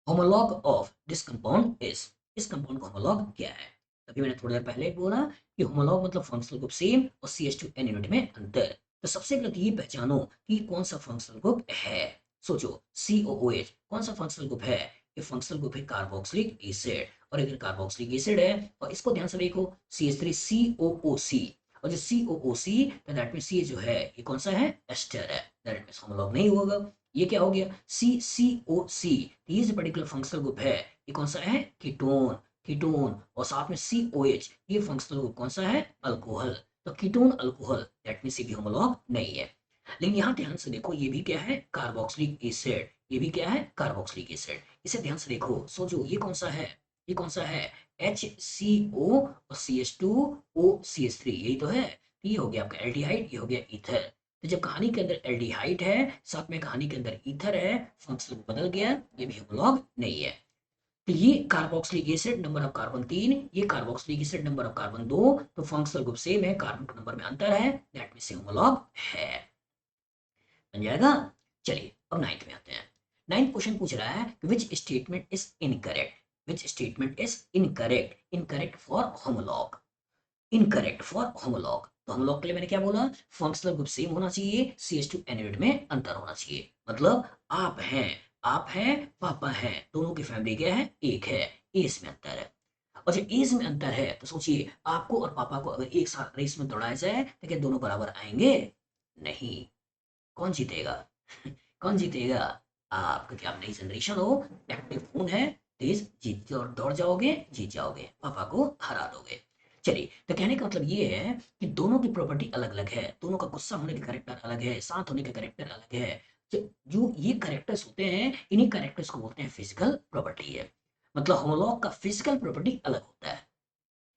homologue of this compound is, इस कंपाउंड का होमोलॉग क्या है? तभी मैंने थोड़ी देर पहले बोला कि होमोलॉग मतलब फंक्शनल ग्रुप सेम और CH2 n यूनिट में अंतर। तो सबसे पहले ये पहचानो कि कौन सा फंक्शनल ग्रुप है। सोचो COOH कौन सा फंक्शनल ग्रुप है? ये फंक्शनल ग्रुप है कार्बोक्सिलिक एसिड, और अगर कार्बोक्सिलिक एसिड है और इसको ध्यान से देखो CH3COOC, और जो COOC दैट मीन C जो है ये कौन सा है? एस्टर है, दैट मीन्स होमोलॉग नहीं होगा। ये क्या हो गया? CCOC, ये जो पर्टिकुलर फंक्शनल ग्रुप है ये कौन सा है? Ketone, ketone. और साथ में COH, ये फंक्शनल ग्रुप कौन सा है? अल्कोहल। तो कीटोन अल्कोहल, दैट मीन्स ये भी होमोलॉग नहीं है। लेकिन यहाँ ध्यान से देखो, ये भी क्या है? कार्बोक्सिलिक एसिड, ये भी क्या है? Carboxylic acid. इसे ध्यान से देखो, सोचो ये कौन सा है? ये कौन सा है? HCO और CH2OCH3, यही तो है। ये हो गया आपका एल्डिहाइड, ये हो गया ईथर। तो जब कहानी के अंदर एल्डिहाइड है, साथ में कहानी के अंदर ईथर है, फंक्शनल बदल गया, ये भी होमोलॉग नहीं है। तो ये carboxylic acid number of carbon 3, ये carboxylic acid number of carbon 2, तो फंक्शनल ग्रुप सेम है, कार्बन के नंबर में अंतर है, दैट मींस होमोलॉग है। बन जाएगा। चलिए अब नाइन्थ में आते हैं। नाइन्थ क्वेश्चन पूछ रहा है कि which statement is incorrect, which statement is incorrect, incorrect for homologue, incorrect for homologue. तो होमोलॉग के लिए मैंने क्या बोला? फंक्शनल ग्रुप सेम होना चाहिए, CH2 n यूनिट में अंतर होना चाहिए। मतलब आप हैं, आप हैं, पापा हैं, दोनों की फैमिली क्या है? एक है, एज में अंतर है। और जब एज में अंतर है तो सोचिए, आपको और पापा को अगर एक साथ रेस में दौड़ाया जाए तो क्या दोनों बराबर आएंगे? नहीं। कौन जीतेगा? कौन जीतेगा? आप, क्योंकि आप नई जनरेशन हो, एक्टिव खून है, तेज जीत और दौड़ जाओगे, जीत जाओगे, पापा को हरा दोगे। चलिए, तो कहने का मतलब ये है कि दोनों की प्रॉपर्टी अलग अलग है, दोनों का गुस्सा होने का करेक्टर अलग है, शांत होने का करेक्टर अलग है। जो ये करेक्टर्स होते हैं, इन्हीं करेक्टर्स को बोलते हैं फिजिकल प्रॉपर्टी है। मतलब होमोलॉग का फिजिकल प्रॉपर्टी अलग होता है,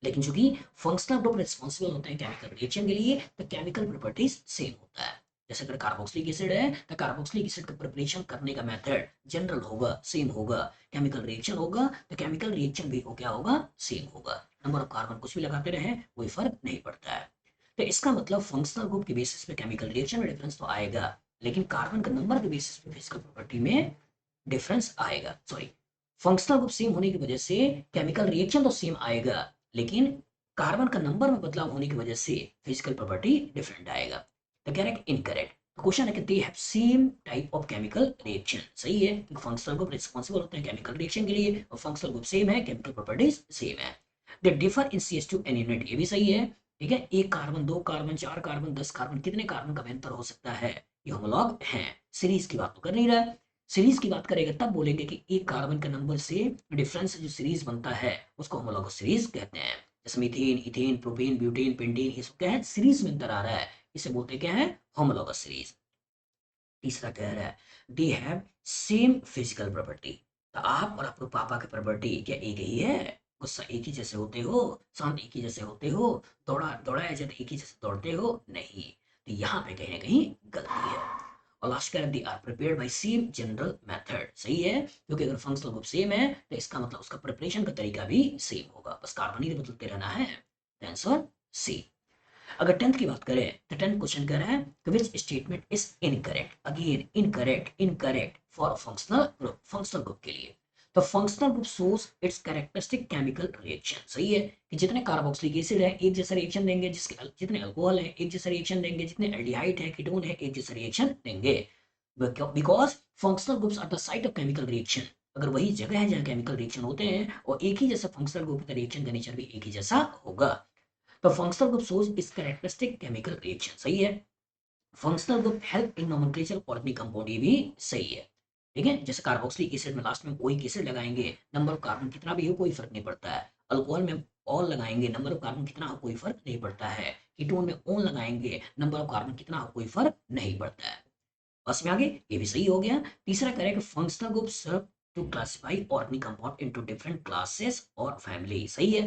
लेकिन चूंकि फंक्शनल ग्रुप रिस्पॉन्सिबल होते हैं केमिकल रिएक्शन के लिए, तो केमिकल प्रॉपर्टीज सेम होता है। जैसे अगर कार्बोक्सिलिक एसिड है तो कार्बोक्सिलिक एसिड का प्रिपरेशन करने का मेथड जनरल होगा, सेम होगा। केमिकल रिएक्शन होगा तो केमिकल रिएक्शन भी क्या होगा? सेम होगा। नंबर ऑफ कार्बन कुछ भी लगाते रहे, कोई फर्क नहीं पड़ता है। तो इसका मतलब फंक्शनल ग्रुप के बेसिस पे केमिकल रिएक्शन में डिफरेंस तो आएगा, लेकिन कार्बन के नंबर के बेसिस पे फिजिकल प्रॉपर्टी में डिफरेंस आएगा। सॉरी, फंक्शनल ग्रुप सेम होने की वजह से केमिकल रिएक्शन तो सेम आएगा, लेकिन कार्बन का नंबर में बदलाव होने की वजह से फिजिकल प्रॉपर्टी डिफरेंट आएगा। तो करेक्ट इनकरेक्ट? क्वेश्चन है कि they have same type of chemical reaction. सही है, फंक्शनल ग्रुप रिस्पॉन्सिबल होते हैं केमिकल रिएक्शन के लिए, और फंक्शनल ग्रुप सेम है, केमिकल प्रॉपर्टीज सेम है। They differ in CH2 n unit, ये भी सही है। ठीक है, एक कार्बन, दो कार्बन, चार कार्बन, 10 कार्बन, कितने कार्बन का भी अंतर हो सकता है, ये होमोलॉग है। सीरीज की बात तो कर नहीं रहा। सीरीज की बात करेगा तब बोलेंगे कि एक कार्बन के नंबर से डिफरेंस जो सीरीज बनता है उसको होमोलॉगस सीरीज कहते हैं। जैसे methane, ethane, propane, butane, pentane, ये सब क्या है? सीरीज में अंतर आ रहा है, इसे बोलते क्या है? Homologous series. तीसरा कह रहा है they have same physical property. तो आप और आपके पापा की प्रॉपर्टी क्या एक ही है? गुस्सा एक ही जैसे होते हो, शांत एक ही जैसे होते हो, दौड़ाया जाए तो एक ही जैसे दौड़ते हो? नहीं। तो यहाँ पे कहीं ना कहीं गलती है। और लास्ट कह they are prepared by same general method. सही है, क्योंकि अगर फंक्शनल ग्रुप सेम है तो इसका मतलब उसका प्रिपरेशन का तरीका भी सेम होगा, बस कार्बन ही बदलते रहना है। Answer C. अगर टेंथ की बात करें तो टेंथ क्वेश्चन कह रहा है कि which statement is incorrect, again incorrect, incorrect for functional group, functional group के लिए। तो functional group shows it's characteristic chemical reaction. सही है कि जितने कार्बोक्सिलिक एसिड है एक जैसा रिएक्शन देंगे, जिसके जितने अल्कोहल है एक जैसा रिएक्शन देंगे, जितने एल्डिहाइड है, कीटोन है, एक जैसा रिएक्शन देंगे। Because functional groups are the site of chemical reaction, अगर वही जगह है जहाँ केमिकल रिएक्शन होते हैं और एक ही जैसा फंक्शनल ग्रुप का रिएक्शन का नेचर भी एक ही जैसा होगा, तो फंक्शनल ग्रुप शोज इस कैरेक्टरिस्टिक केमिकल रिएक्शन। सही है। Functional group help in nomenclature organic compound, ये भी सही है। ठीक है, जैसे कार्बोक्सिलिक एसिड में लास्ट में ओइक एसिड लगाएंगे, नंबर ऑफ कार्बन कितना भी हो कोई फर्क नहीं पड़ता है। अल्कोहल में ऑल लगाएंगे, नंबर ऑफ कार्बन कितना हो कोई फर्क नहीं पड़ता है। कीटोन में ओन लगाएंगे, नंबर ऑफ कार्बन कितना हो कोई फर्क नहीं पड़ता है। बस में आगे ये भी सही हो गया। तीसरा correct, functional group serve to classify organic compound into different classes और फैमिली। सही है,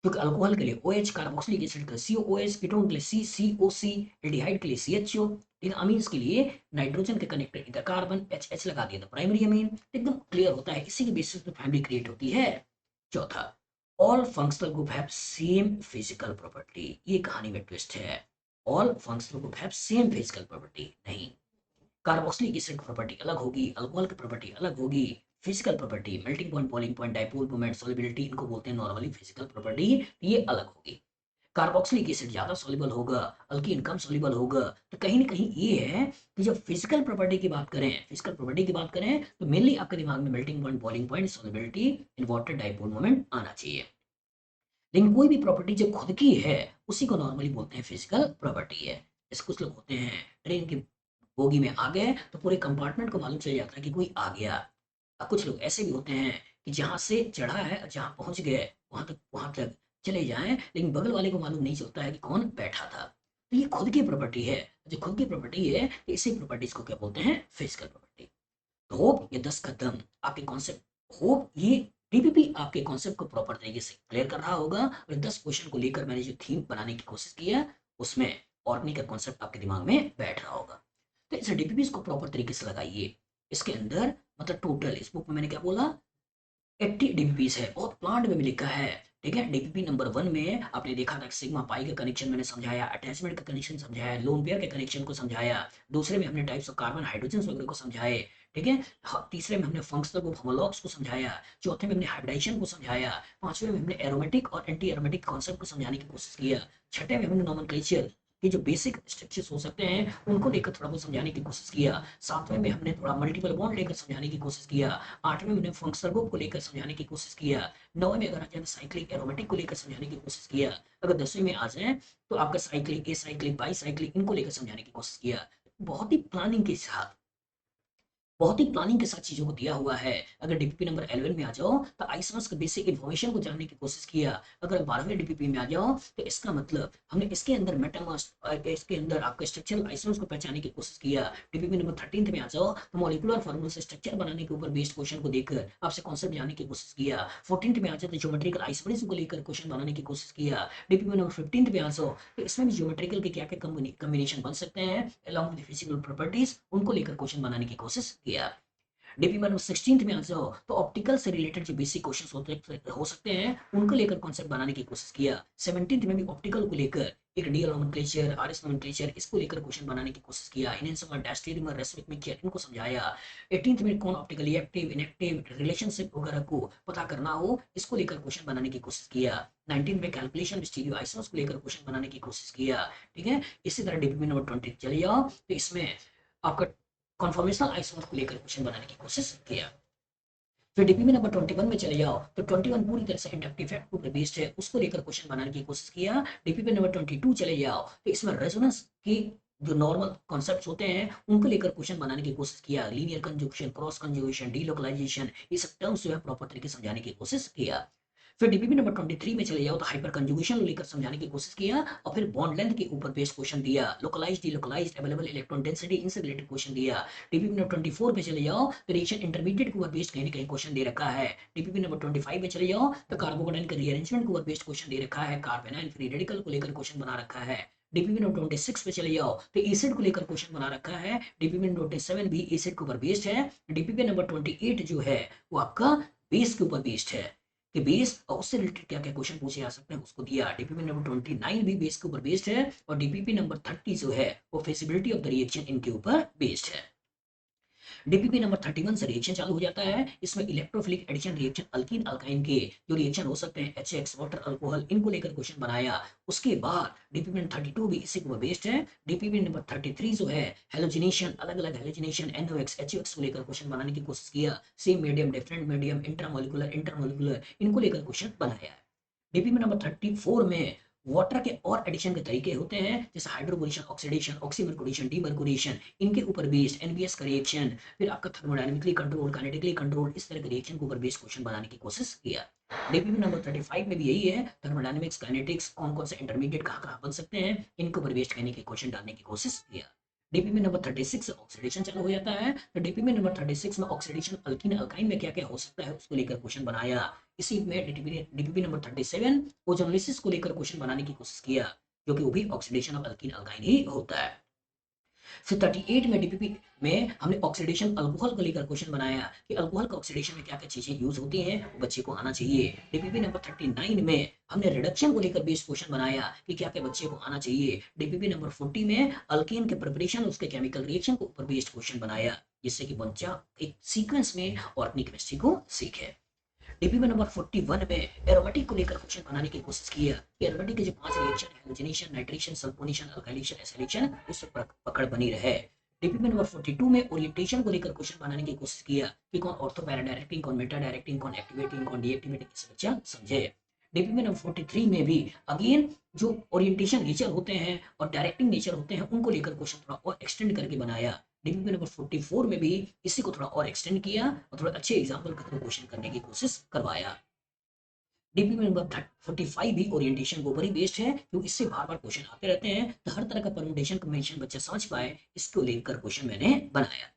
क्योंकि अल्कोहल के लिए OH, कार्बोक्सिलिक एसिड के लिए COOH, कीटोन के लिए CCOC, एल्डिहाइड के लिए CHO, इन अमीन्स के लिए नाइट्रोजन के कनेक्टर इधर कार्बन HH लगा दिया तो प्राइमरी अमीन। एकदम क्लियर होता है, इसी के बेसिस पे फैमिली क्रिएट होती है। चौथा, all functional group have same physical property, ये कहानी में ट्विस्ट है। All functional group have same physical property नहीं, कार्बोक्सिलिक एसिड की प्रॉपर्टी अलग होगी, अल्कोहल की प्रॉपर्टी अलग होगी। Physical property, melting point, boiling point, dipole moment, solubility, इनको बोलते हैं नॉर्मली फिजिकल प्रॉपर्टी, ये अलग होगी। कार्बोक्सिलिक एसिड ज्यादा सॉल्युबल होगा, अल्कीन कम सॉल्युबल होगा। तो कहीं ना कहीं ये है कि जब फिजिकल प्रॉपर्टी की बात करें, फिजिकल प्रॉपर्टी की बात करें तो मेनली आपके दिमाग में melting point, boiling point, solubility, in water, dipole moment आना चाहिए। लेकिन कोई भी प्रॉपर्टी जो खुद की है उसी को नॉर्मली बोलते हैं फिजिकल प्रॉपर्टी है। जैसे कुछ लोग होते हैं ट्रेन की बोगी में आ गए तो पूरे कंपार्टमेंट को मालूम चल जाता है कि कोई आ गया। और कुछ लोग ऐसे भी होते हैं कि जहाँ से चढ़ा है और जहाँ पहुंच गए वहां तक चले जाएं, लेकिन बगल वाले को मालूम नहीं चलता है कि कौन बैठा था। तो ये खुद की प्रॉपर्टी है। जो खुद की प्रॉपर्टी है तो इसी प्रॉपर्टीज को क्या बोलते हैं, फिजिकल प्रॉपर्टी। तो होप ये 10 कदम आपके कॉन्सेप्ट, होप ये डीपीपी आपके कॉन्सेप्ट को प्रॉपर तरीके से क्लियर कर रहा होगा। और 10 क्वेश्चन को लेकर मैंने जो थीम बनाने की कोशिश की है उसमें ऑर्गेनिक का कॉन्सेप्ट आपके दिमाग में बैठ रहा होगा। तो इस डीपीपी को प्रॉपर तरीके से लगाइए। इसके अंदर मतलब टोटल इस बुक में मैंने क्या बोला, 80 डीपीपीस है, बहुत प्लांट में भी लिखा है। ठीक है, डीपीपी नंबर 1 में आपने देखा था सिग्मा पाई का कनेक्शन मैंने समझाया, अटैचमेंट का कनेक्शन समझाया, लोन पेयर के कनेक्शन को समझाया। दूसरे में हमने टाइप्स ऑफ कार्बन हाइड्रोजन वगैरह को समझाए। ठीक है, तीसरे में हमने फंक्शनल ग्रुप होमोलॉग्स को समझाया। चौथे में हमने हाइब्रिडाइजेशन को समझाया। पांचवें में हमने एरोमेटिक और एंटी एरोमेटिक कॉन्सेप्ट को समझाने की कोशिश किया। छठे में हमने नोमेनक्लेचर के जो बेसिक स्ट्रक्चर्स हो सकते हैं उनको लेकर थोड़ा बहुत समझाने की कोशिश किया। सातवें में हमने थोड़ा मल्टीपल बॉन्ड लेकर समझाने की कोशिश किया। आठवें में हमने फंक्शनल ग्रुप को लेकर समझाने की कोशिश किया। नौवें में अगर आ जाए साइक्लिक एरोमेटिक को लेकर समझाने की कोशिश किया। अगर 10वीं में आ जाए तो आपका cyclic, a cyclic, by cyclic, इनको लेकर समझाने की कोशिश किया। बहुत ही प्लानिंग के साथ, बहुत ही प्लानिंग के साथ चीजों को दिया हुआ है। अगर डीपीपी नंबर 11 में आ जाओ तो आइसोमर्स के बेसिक इन्फॉर्मेशन को जानने की कोशिश किया। अगर 12वें डीपीपी में आ जाओ तो इसका मतलब हमने इसके अंदर मेटामर्स, इसके अंदर आपके स्ट्रक्चरल आइसोमर्स को पहचानने की कोशिश किया। डीपीपी नंबर 13 में आ जाओ तो मॉलिक्यूलर फार्मूला से स्ट्रक्चर बनाने के ऊपर बेस्ड क्वेश्चन को देकर आपसे कॉन्सेप्ट जानने की कोशिश किया। 14 में आ जाओ तो ज्योमेट्रिकल आइसोमरिज्म को लेकर क्वेश्चन बनाने की कोशिश किया। डीपीपी नंबर 15 में आ जाओ तो इसमें भी ज्योमेट्रिकल के क्या क्या कॉम्बिनेशन बन सकते हैं अलॉन्ग विद फिजिकल प्रॉपर्टीज, उनको लेकर क्वेश्चन बनाने की कोशिश किया। डीपी में 16th में आंसर हो तो ऑप्टिकल से रिलेटेड जो बेसिक क्वेश्चंस हो सकते हैं उनको लेकर कॉन्सेप्ट बनाने की कोशिश किया। 17th में भी ऑप्टिकल को लेकर एक डीएल नोमेनक्लेचर, आरएस नोमेनक्लेचर, इसको लेकर क्वेश्चन बनाने की कोशिश किया। इनहेंसर, डायस्टेरियमर, रेसिमिक मिक्सचर, इनको समझाया। 18th में कौन ऑप्टिकली एक्टिव, इनएक्टिव, रिलेशनशिप वगैरह को पता करना हो, इसको लेकर क्वेश्चन बनाने की कोशिश किया। 19 में कैलकुलेशन स्टीरियो आइसोटोप्स को लेकर क्वेश्चन बनाने की कोशिश किया। ठीक है, इसी तरह डीपी नंबर 20 चले जाओ तो इसमें आपका कॉन्फॉर्मेशनल आइसोटोप को लेकर क्वेश्चन बनाने की कोशिश किया। फिर डीपीपी नंबर 21 में चले जाओ तो 21 पूरी तरह से इंडक्टिव फैक्ट पर बेस्ड है, उसको लेकर क्वेश्चन बनाने की कोशिश किया। डीपीपी नंबर 22 चले जाओ तो इसमें रेजोनेंस की जो नॉर्मल कॉन्सेप्ट्स होते हैं उनको लेकर क्वेश्चन बनाने की कोशिश किया। Linear conjugation, cross conjugation, delocalisation, ये सब टर्म्स जो है प्रॉपर तरीके से समझाने की कोशिश किया। फिर डीपीपी नंबर 23 में चले जाओ तो हाइपर कंजुगेशन लेकर समझाने की कोशिश किया और फिर बॉन्ड लेंथ के ऊपर बेस्ड क्वेश्चन दिया। Localised, delocalised, available electron density, इनसे रिलेटेड क्वेश्चन दिया। डीपीपी नंबर 24 पे चले जाओ तो रिएक्शन इंटरमीडिएट के ऊपर बेस्ड कहीं ना कहीं क्वेश्चन दे रखा है। डीपीपी नंबर 25 में चले जाओ तो कार्बोकेटाइन के रीअरेंजमेंट के ऊपर बेस्ड क्वेश्चन दे रखा है। कार्बोनाइल फ्री रेडिकल को लेकर क्वेश्चन बना रखा है। डीपीपी नंबर 26 पे चले जाओ तो एसिड को लेकर क्वेश्चन बना रखा है। डीपीपी नंबर 27 भी एसिड के ऊपर बेस्ड है। डीपीपी नंबर 28 जो है वो आपका बेस के ऊपर बेस्ड है कि बेस और उससे रिलेटेड क्या क्या क्वेश्चन पूछे जा सकते हैं उसको दिया। डीपीपी नंबर 29 भी बेस के ऊपर बेस्ड है और डीपीपी नंबर 30 जो है वो फिजिबिलिटी ऑफ द रिएक्शन इनके ऊपर बेस्ड है। डीपीपी नंबर 31 से रिएक्शन चालू हो जाता है। इसमें electrophilic addition reaction alkene alkyne के जो रिएक्शन हो सकते हैं HX वाटर अल्कोहल, इनको लेकर क्वेश्चन बनाया। उसके बाद डीपीपी नंबर 32 भी इसी के ऊपर बेस्ड है। डीपीपी नंबर 33 जो है हेलोजिनेशन, अलग अलग हेलोजिनेशन NOx HOx को लेकर क्वेश्चन बनाने की कोशिश किया। Same medium, different medium, intermolecular इनको लेकर क्वेश्चन बनाया है। डीपीपी नंबर 34 में वाटर के और एडिशन के तरीके होते हैं, जैसे हाइड्रोबोरेशन, ऑक्सीडेशन, ऑक्सीमर्कुरेशन, डीमर्कुरेशन, इनके ऊपर बेस्ड एनबीएस का रिएक्शन, फिर आपका थर्मोडायनेमिकली कंट्रोल, काइनेटिकली कंट्रोल, इस तरह के रिएक्शन के ऊपर बेस्ड क्वेश्चन बनाने की कोशिश किया। डीपीपी नंबर 35 में भी यही है, थर्मोडायनेमिक्स, काइनेटिक्स, कौन कौन से इंटरमीडिएट कहाँ कहाँ बन सकते हैं, इनके ऊपर बेस्ड कहने के क्वेश्चन डालने की कोशिश किया। डीपीपी नंबर 36 से ऑक्सीडेशन चालू हो जाता है। तो डीपीपी नंबर 36 में ऑक्सीडेशन अल्कीन अल्काइन में क्या क्या हो सकता है उसको लेकर क्वेश्चन बनाया। इसी में डीपीपी नंबर 37 ओजोनोलिसिस को लेकर क्वेश्चन बनाने की कोशिश किया, जो कि वो भी ऑक्सीडेशन ऑफ अल्कीन अल्काइन ही होता है। फिर 38 में डीपीपी में हमने ऑक्सीडेशन अल्कोहल को लेकर क्वेश्चन बनाया कि अल्कोहल का ऑक्सीडेशन में क्या क्या चीजें यूज होती हैं, वो बच्चे को आना चाहिए। डीपीपी नंबर 39 में हमने रिडक्शन को लेकर बेस्ड क्वेश्चन बनाया कि क्या क्या बच्चे को आना चाहिए। डीपीपी नंबर 40 में अल्केन के प्रिपरेशन, उसके केमिकल रिएक्शन के ऊपर बेस्ड क्वेश्चन बनाया, जिससे कि बच्चा एक सीक्वेंस में ऑर्गेनिक केमिस्ट्री को सीखे। डीपीपी नंबर 41 में एरोमेटिक को लेकर क्वेश्चन बनाने की कोशिश किया कि एरोमेटिक के जो 5 रिएक्शन है, halogenation, nitration, sulphonation, alkylation, acylation, उस पर पकड़ बनी रहे। डीपीपी नंबर 42 में ओरिएंटेशन को लेकर क्वेश्चन बनाने की कोशिश किया कि कौन ऑर्थो पैरा डायरेक्टिंग, कौन मेटा डायरेक्टिंग, कौन एक्टिवेटिंग, कौन डीएक्टिवेटिंग, इसे बच्चा समझे। डीपीपी नंबर 43 में भी अगेन जो ओरिएंटेशन नेचर होते हैं और डायरेक्टिंग नेचर होते हैं, उनको लेकर क्वेश्चन थोड़ा और एक्सटेंड करके बनाया। डीपीपी नंबर 44 में भी इसी को थोड़ा और एक्सटेंड किया और थोड़ा अच्छे एग्जाम्पल के थ्रू क्वेश्चन करने की कोशिश करवाया। डीपीपी नंबर 45 भी ओरिएंटेशन के ऊपर ही बेस्ड है, क्योंकि इससे बार बार क्वेश्चन आते रहते हैं, तो हर तरह का परमुटेशन कॉम्बिनेशन बच्चा समझ पाए, इसको लेकर क्वेश्चन मैंने बनाया।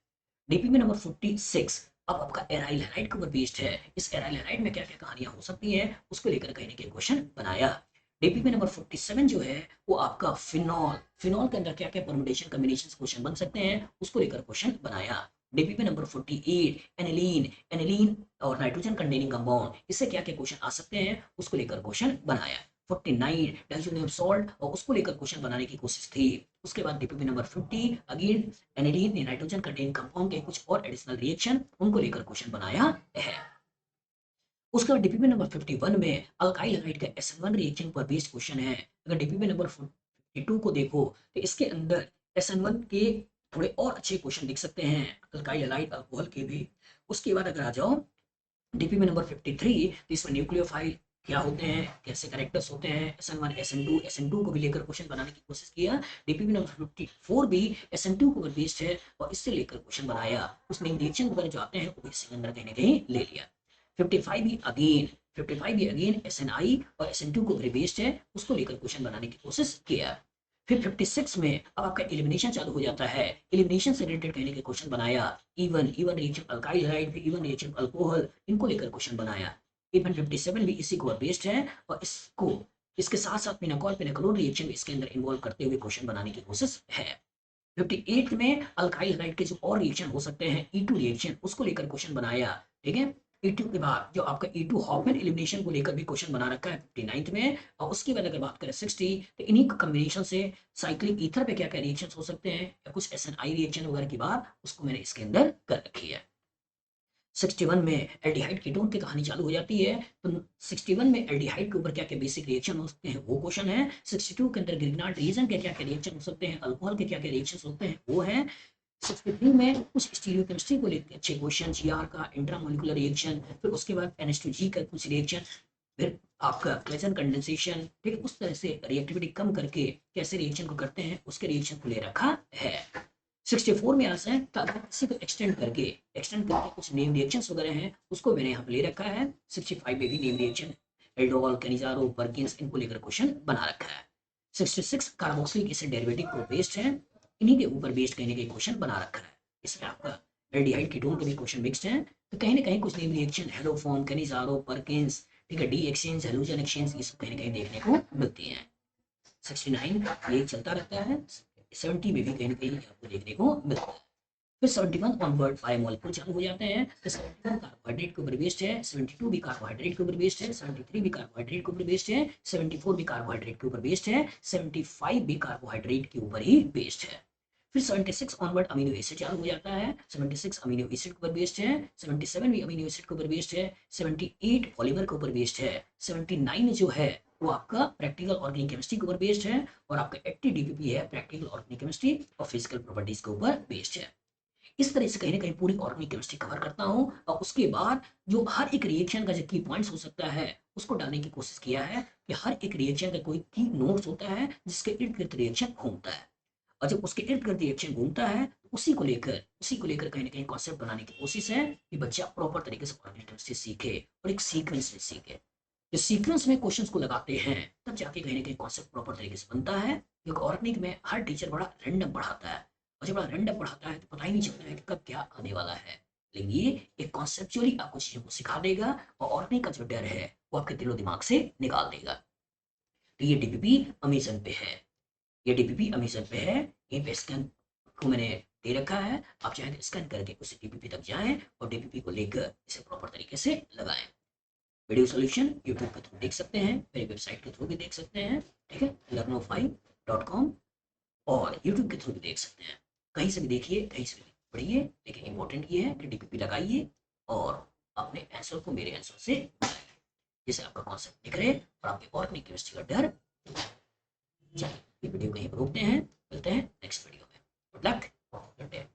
डीपीपी नंबर 46 अब आपका एराइल हैलाइड के ऊपर बेस्ड है। इस एराइल हैलाइड में क्या क्या कहानियां हो सकती हैं, उसको लेकर कहने के क्वेश्चन बनाया। डीपीपी नंबर 47 जो है वो आपका फिनॉल, फिनॉल के अंदर क्या क्या परमुटेशन कॉम्बिनेशन क्वेश्चन बन सकते हैं, उसको लेकर क्वेश्चन बनाया। डीपीपी नंबर 48 एनिलीन, एनिलीन और नाइट्रोजन कंटेनिंग कंपाउंड, इससे क्या क्या क्वेश्चन आ सकते हैं, उसको लेकर क्वेश्चन बनाया। 49 डाइजोनियम सॉल्ट, और उसको लेकर क्वेश्चन बनाने की कोशिश थी। उसके बाद DPP number 50 again aniline nitrogen containing compound के कुछ और एडिशनल रिएक्शन, उनको लेकर क्वेश्चन बनाया है। उसके बाद डीपीपी नंबर 51 में अल्काइल हैलाइड का SN1 रिएक्शन पर बेस्ड क्वेश्चन है। अगर डीपीपी नंबर 42 को देखो तो इसके अंदर SN1 के थोड़े और अच्छे क्वेश्चन दिख सकते हैं, अल्काइल हैलाइड अल्कोहल के भी। उसके बाद अगर आ जाओ डीपीपी नंबर 53, तो इसमें न्यूक्लियोफाइल क्या होते हैं, कैसे कैरेक्टर्स होते हैं, SN1 SN2 को भी लेकर क्वेश्चन बनाने की कोशिश किया। डीपीपी नंबर 54 भी SN2 को बेस्ड है और इससे लेकर क्वेश्चन बनाया। उसमें रिएक्शन वगैरह जो आते हैं वो इसके अंदर कहीं ना कहीं ले लिया। 55 भी अगेन SNI और SN2 को बेस्ड है, उसको लेकर क्वेश्चन बनाने की कोशिश किया। फिर 56 में अब आपका एलिमिनेशन चालू हो जाता है। एलिमिनेशन से रिलेटेड कहने के क्वेश्चन बनाया। E one reaction alkyl halide, E one reaction alcohol, इनको लेकर क्वेश्चन बनाया। इवन 57 भी इसी को बेस्ड है और इसको इसके साथ साथ पिनाकोल पिनाकोलोन रिएक्शन भी इसके अंदर इन्वॉल्व करते हुए क्वेश्चन बनाने की कोशिश है। 58 में अल्काइल हैलाइड के जो और रिएक्शन हो सकते हैं E2 रिएक्शन, उसको लेकर क्वेश्चन बनाया। ठीक है, E2 के बाद जो आपका E2 हॉफमैन एलिमिनेशन को लेकर भी क्वेश्चन बना रखा है 59th में। और उसके बाद अगर बात करें 60, तो इन्हीं कॉम्बिनेशन से साइक्लिक ईथर पे क्या क्या रिएक्शन हो सकते हैं या कुछ SNI रिएक्शन वगैरह की बात उसको मैंने इसके अंदर कर रखी है। 61 में एल्डिहाइड कीटोन की कहानी चालू हो जाती है। तो 61 में एल्डिहाइड के ऊपर क्या क्या बेसिक रिएक्शन हो सकते हैं वो क्वेश्चन है। 62 के अंदर ग्रिग्नार्ड रीजन के क्या क्या रिएक्शन हो सकते हैं, अल्कोहल के क्या क्या रिएक्शन होते हैं वो है। 63 में कुछ स्टीरियोकेमिस्ट्री को लेकर अच्छे क्वेश्चन, जीआर का इंट्रामोलिकुलर रिएक्शन, फिर उसके बाद NH2G का कुछ रिएक्शन, फिर आपका क्लेजन कंडेंसेशन, ठीक है, उस तरह से रिएक्टिविटी कम करके कैसे रिएक्शन को करते हैं उसके रिएक्शन को ले रखा है। 64 में आता है तो अगर इसी को एक्सटेंड करके कुछ नेम रिएक्शंस वगैरह हैं उसको मैंने यहाँ पे ले रखा है। 65 में भी नेम रिएक्शन एल्डोहॉल, कैनिजारो, पर्किंस, इनको लेकर क्वेश्चन बना रखा है। 66 कार्बोक्सिलिक एसिड डेरिवेटिव पर बेस्ड है, इन्हीं के ऊपर बेस्ड कहने के क्वेश्चन बना रखा है। इसमें आपका एल्डिहाइड कीटोन के भी क्वेश्चन मिक्स्ड हैं, तो कहीं ना कहीं कुछ name reaction haloform, Cannizzaro, Perkins, ठीक है, डी एक्सचेंज, हेलोजन एक्सचेंज, ये सब कहीं ना कहीं देखने को मिलती हैं। 69 ये चलता रहता है। 70 में भी कहीं ना कहीं आपको देखने को मिलता है। फिर 71 ऑनवर्ड बायोमोलिक्यूल चालू हो जाते हैं। तो 71 कार्बोहाइड्रेट के ऊपर बेस्ड है, 72 भी कार्बोहाइड्रेट के ऊपर बेस्ड है, 73 भी कार्बोहाइड्रेट के ऊपर बेस्ड है, 74 भी कार्बोहाइड्रेट के ऊपर बेस्ड है, 75 भी कार्बोहाइड्रेट के ऊपर ही बेस्ड है। फिर 76 ऑनवर्ड अमीनो एसिड चालू हो जाता है। 76 अमीनो एसिड के ऊपर बेस्ड है, 77 भी अमीनो एसिड के ऊपर बेस्ड है, 78 पॉलीमर के ऊपर बेस्ड है, 79 जो है वो आपका प्रैक्टिकल ऑर्गेनिक केमिस्ट्री के ऊपर बेस्ड है, और आपका 80 डीपीपी है प्रैक्टिकल ऑर्गेनिक केमिस्ट्री और फिजिकल प्रॉपर्टीज के ऊपर बेस्ड है। इस तरह से कहीं ना कहीं पूरी ऑर्गेनिक केमिस्ट्री कवर करता हूँ, और उसके बाद जो हर एक रिएक्शन का जो की पॉइंट्स हो सकता है उसको डालने की कोशिश किया है कि हर एक रिएक्शन का कोई की नोट्स होता है जिसके इर्द गिर्द रिएक्शन घूमता है, और जब उसके इर्द गिर्द रिएक्शन घूमता है तो उसी को लेकर कहीं ना कहीं कॉन्सेप्ट बनाने की कोशिश है कि बच्चा प्रॉपर तरीके से ऑर्गेनिक केमिस्ट्री सीखे और एक सीक्वेंस में सीखे। जो सीक्वेंस में क्वेश्चंस को लगाते हैं तब जाके कहीं ना कहीं कॉन्सेप्ट प्रॉपर तरीके से बनता है, क्योंकि ऑर्गेनिक में हर टीचर बड़ा रैंडम पढ़ाता है, और जब बड़ा रैंडम पढ़ाता है तो पता ही नहीं चलता है कि कब क्या आने वाला है। लेकिन ये एक कॉन्सेप्चुअली आपको चीज़ों को सिखा देगा, और ऑर्गेनिक का जो डर है वो आपके दिलो दिमाग से निकाल देगा। तो ये डीपीपी अमेजन पे है, ये डीपीपी अमेजन पे है, ये पे स्कैन को मैंने दे रखा है। आप चाहें तो स्कैन करके उस डीपीपी तक जाएं और डीपीपी को लेकर इसे प्रॉपर तरीके से लगाएं। वीडियो सॉल्यूशन यूट्यूब के थ्रू देख सकते हैं, मेरी वेबसाइट के थ्रू भी देख सकते हैं, ठीक है, Lucknow5.com, और यूट्यूब के थ्रू भी देख सकते हैं। कहीं से भी देखिए, कहीं से भी पढ़िए, लेकिन इंपॉर्टेंट ये है कि डीपीपी लगाइए और अपने आंसर को मेरे आंसर से मिलाइए, जिससे आपका कॉन्सेप्ट दिख रहे और आपके ऑर्गेनिक केमिस्ट्री का डर। चलिए ये वीडियो कहीं पर रोकते हैं, मिलते हैं नेक्स्ट वीडियो में। Good luck, good day.